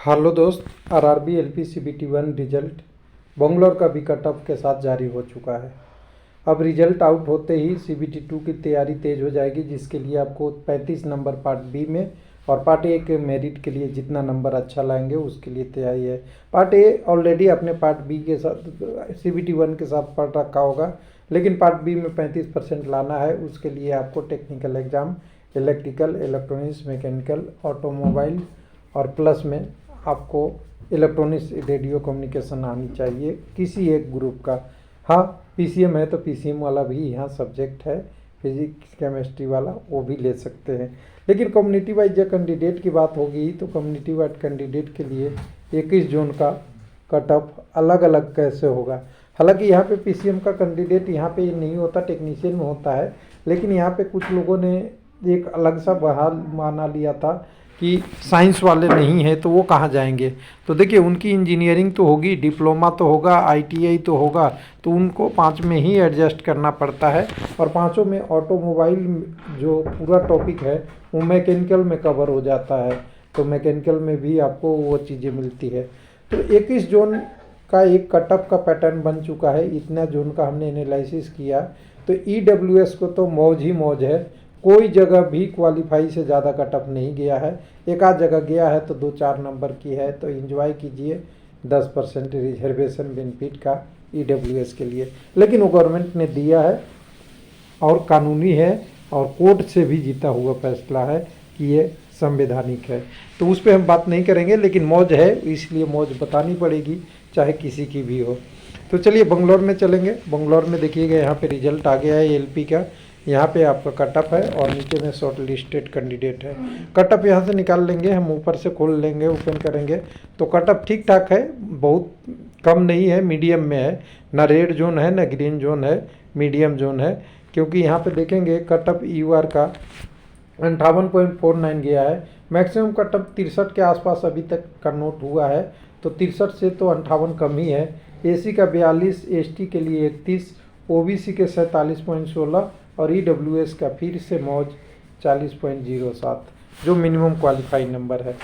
Hello दोस्त, RRB LP CBT 1 result Bangalore का भी कट ऑफ के साथ जारी हो चुका है। अब रिजल्ट आउट होते ही सीबीटी 2 की तैयारी तेज हो जाएगी, जिसके लिए आपको 35 नंबर पार्ट बी में और पार्ट ए के मेरिट के लिए जितना नंबर अच्छा लाएंगे उसके लिए तैयारी है। पार्ट ए ऑलरेडी अपने पार्ट बी के साथ सीबीटी 1 के साथ पढ़ रखा होगा, लेकिन पार्ट बी में 35% लाना है। उसके लिए आपको technical exam electrical, electronics, mechanical, automobile और प्लस में आपको इलेक्ट्रॉनिक्स, रेडियो कम्युनिकेशन आनी चाहिए किसी एक ग्रुप का। हाँ, पीसीएम है तो पीसीएम वाला भी यहाँ सब्जेक्ट है, फिजिक्स केमिस्ट्री वाला, वो भी ले सकते हैं। लेकिन कम्युनिटी वाइज जब कैंडिडेट की बात होगी तो कम्युनिटी वाइज कैंडिडेट के लिए 21 जोन का कट ऑफ अलग अलग कैसे होगा। हालांकि यहाँ पे पीसीएम का कैंडिडेट यहाँ पे नहीं होता, टेक्नीशियन में होता है, लेकिन यहाँ पे कुछ लोगों ने एक अलग सा बहाल माना लिया था कि साइंस वाले नहीं है तो वो कहाँ जाएंगे। तो देखिए, उनकी इंजीनियरिंग तो होगी, डिप्लोमा तो होगा, आईटीआई तो होगा, तो उनको 5 में ही एडजस्ट करना पड़ता है। और पाँचों में ऑटोमोबाइल जो पूरा टॉपिक है वो मैकेनिकल में कवर हो जाता है, तो मैकेनिकल में भी आपको वो चीज़ें मिलती है। तो 21 जोन का एक कटअप का पैटर्न बन चुका है। इतना जोन का हमने एनालिसिस किया तो ईडब्ल्यूएस को तो मौज ही मौज है, कोई जगह भी क्वालिफाई से ज़्यादा कटअप नहीं गया है। एक आध जगह गया है तो 2-4 नंबर की है, तो एंजॉय कीजिए 10% रिजर्वेशन बेनिफिट का ईडब्ल्यूएस के लिए। लेकिन वो गवर्नमेंट ने दिया है और कानूनी है और कोर्ट से भी जीता हुआ फैसला है कि ये संवैधानिक है, तो उस पर हम बात नहीं करेंगे। लेकिन मौज है, इसलिए मौज बतानी पड़ेगी चाहे किसी की भी हो। तो चलिए बंगलौर में चलेंगे। बंगलौर में देखिएगा, यहाँ पे रिजल्ट आ गया है एलपी का। यहाँ पे आपका कटअप है और नीचे में शॉर्ट लिस्टेड कैंडिडेट है। कटअप यहाँ से निकाल लेंगे, हम ऊपर से खोल लेंगे, ओपन करेंगे तो कटअप ठीक ठाक है, बहुत कम नहीं है, मीडियम में है। ना रेड जोन है ना ग्रीन जोन है, मीडियम जोन है। क्योंकि यहाँ पे देखेंगे कटअप यूआर का 58.49 गया है। मैक्सिमम कटअप 63 के आसपास अभी तक का नोट हुआ है, तो 63 से तो 58 कम ही है। एसी का 42, एसटी के लिए 31, ओबीसी के 47.16 और ईडब्ल्यूएस का फिर से मौज 40.07, जो मिनिमम क्वालिफाई नंबर है।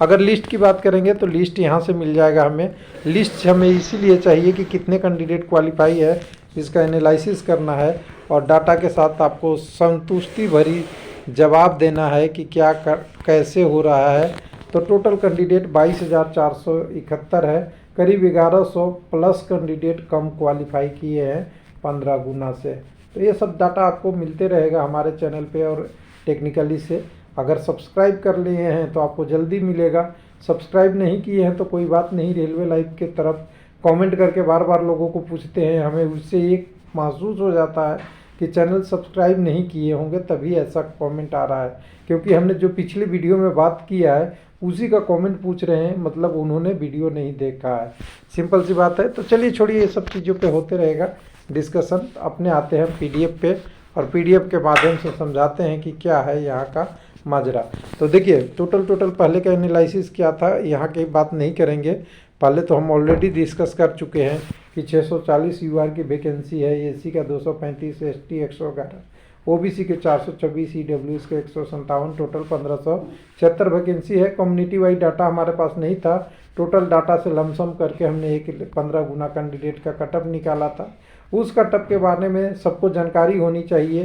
अगर लिस्ट की बात करेंगे तो लिस्ट यहाँ से मिल जाएगा हमें। लिस्ट हमें इसीलिए चाहिए कि कितने कैंडिडेट क्वालिफाई है, इसका एनालिसिस करना है और डाटा के साथ आपको संतुष्टि भरी जवाब देना है कि क्या कैसे हो रहा है। तो टोटल कैंडिडेट 22,471 है, करीब 1100 प्लस कैंडिडेट कम क्वालिफाई किए हैं 15 गुना से। तो ये सब डाटा आपको मिलते रहेगा हमारे चैनल पे और टेक्निकली से। अगर सब्सक्राइब कर लिए हैं तो आपको जल्दी मिलेगा, सब्सक्राइब नहीं किए हैं तो कोई बात नहीं। रेलवे लाइव के तरफ कमेंट करके बार बार लोगों को पूछते हैं, हमें उससे एक महसूस हो जाता है कि चैनल सब्सक्राइब नहीं किए होंगे तभी ऐसा कमेंट आ रहा है। क्योंकि हमने जो पिछली वीडियो में बात किया है उसी का कमेंट पूछ रहे हैं, मतलब उन्होंने वीडियो नहीं देखा है, सिंपल सी बात है। तो चलिए छोड़िए, ये सब चीज़ों पे होते रहेगा डिस्कशन। अपने आते हैं पीडीएफ पे और पीडीएफ के माध्यम से समझाते हैं कि क्या है यहाँ का माजरा। तो देखिए, टोटल पहले का एनालिसिस क्या था, यहाँ की बात नहीं करेंगे। पहले तो हम ऑलरेडी डिस्कस कर चुके हैं कि 640 यूआर की वैकेंसी है, एसी का 235, एसटी 111, ओबीसी के 426, ईडब्ल्यूएस के 157, टोटल 1576 वैकेंसी है। कम्युनिटी वाइज डाटा हमारे पास नहीं था, टोटल डाटा से लमसम करके हमने एक 15 गुना कैंडिडेट का कटअप निकाला था। उस कटअप के बारे में सबको जानकारी होनी चाहिए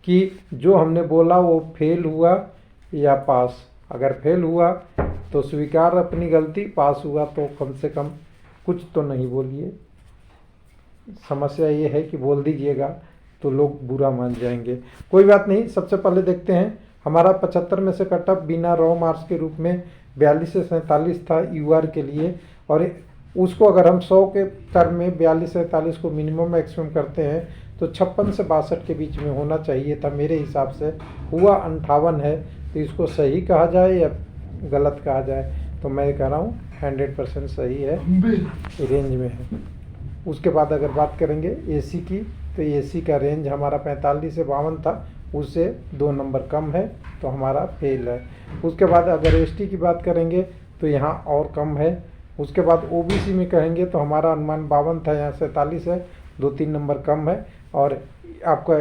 कि जो हमने बोला वो फेल हुआ या पास। अगर फेल हुआ तो स्वीकार अपनी गलती, पास हुआ तो कम से कम कुछ तो नहीं बोलिए। समस्या ये है कि बोल दीजिएगा तो लोग बुरा मान जाएंगे, कोई बात नहीं। सबसे पहले देखते हैं, हमारा 75 में से कटअप बिना रॉ मार्क्स के रूप में 42 से 47 था यूआर के लिए, और उसको अगर हम 100 के टर्म में 42 से 47 को मिनिमम मैक्सिमम करते हैं तो 56 से 62 के बीच में होना चाहिए था मेरे हिसाब से। हुआ 58 है, तो इसको सही कहा जाए या गलत कहा जाए, तो मैं कह रहा हूँ 100% सही है, रेंज में है। उसके बाद अगर बात करेंगे एसी की, तो एसी का रेंज हमारा 45 से 52 था, उससे 2 नंबर कम है, तो हमारा फेल है। उसके बाद अगर एसटी की बात करेंगे तो यहाँ और कम है। उसके बाद ओबीसी में कहेंगे तो हमारा अनुमान 52 था, यहाँ 47 है, 2-3 नंबर कम है। और आपका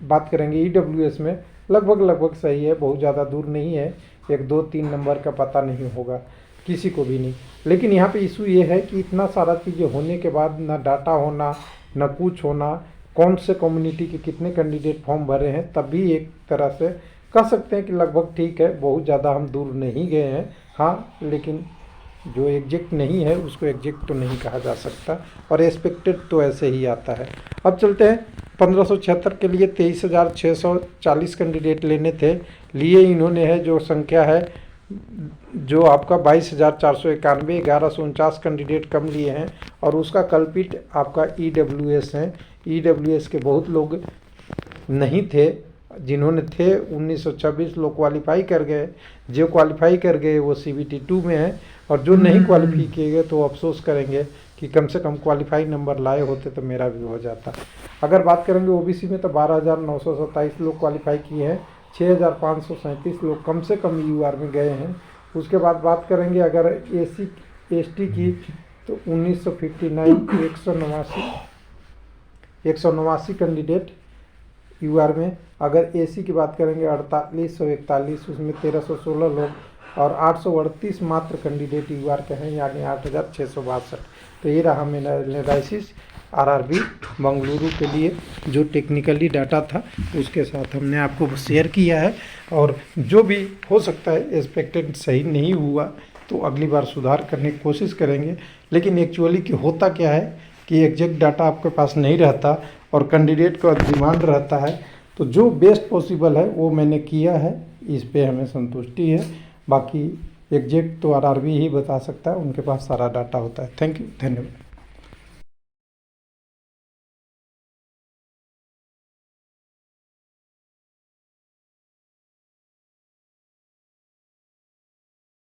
बात करेंगे ईडब्ल्यूएस में लगभग सही है, बहुत ज़्यादा दूर नहीं है, 1-2-3 नंबर का पता नहीं होगा। किसी को भी नहीं। लेकिन यहाँ पे इशू ये है कि इतना सारा चीज़ें होने के बाद ना डाटा होना, ना कुछ होना, कौन से कम्युनिटी के कितने कैंडिडेट फॉर्म भरे हैं, तब भी एक तरह से कह सकते हैं कि लगभग ठीक है, बहुत ज़्यादा हम दूर नहीं गए हैं। हाँ, लेकिन जो एग्जैक्ट नहीं है उसको एग्जैक्ट तो नहीं कहा जा सकता, और एक्सपेक्टेड तो ऐसे ही आता है। अब चलते हैं 1576 के लिए 23,640 कैंडिडेट लेने थे, लिए इन्होंने है जो संख्या है जो आपका 22,491, 1149 कैंडिडेट कम लिए हैं। और उसका कल्पिट आपका EWS है। EWS के बहुत लोग नहीं थे, जिन्होंने थे 1926 लोग क्वालिफाई कर गए। जो क्वालिफाई कर गए वो CBT 2 में है, और जो नहीं क्वालिफाई किए गए तो अफसोस करेंगे कि कम से कम क्वालिफाई नंबर लाए होते तो मेरा भी हो जाता। अगर बात करेंगे OBC में तो 12,927 लोग क्वालिफाई किए हैं, 6,537 लोग कम से कम UR में गए हैं। उसके बाद बात करेंगे अगर SC ST की तो 1959 189 कैंडिडेट UR में। अगर AC की बात करेंगे 4841, उसमें 1316 लोग, और 838 मात्र कैंडिडेट UR के हैं, यानी 8,662। तो ये रहा मेरा एनालिसिस RRB बेंगलुरु के लिए, जो टेक्निकली डाटा था उसके साथ हमने आपको शेयर किया है। और जो भी हो सकता है एक्सपेक्टेड सही नहीं हुआ तो अगली बार सुधार करने की कोशिश करेंगे। लेकिन एक्चुअली कि होता क्या है कि एग्जैक्ट डाटा आपके पास नहीं रहता और कैंडिडेट का डिमांड रहता है, तो जो बेस्ट पॉसिबल है वो मैंने किया है, इस पे हमें संतुष्टि है। बाकी एग्जैक्ट तो RRB ही बता सकता है, उनके पास सारा डाटा होता है। थैंक यू, धन्यवाद।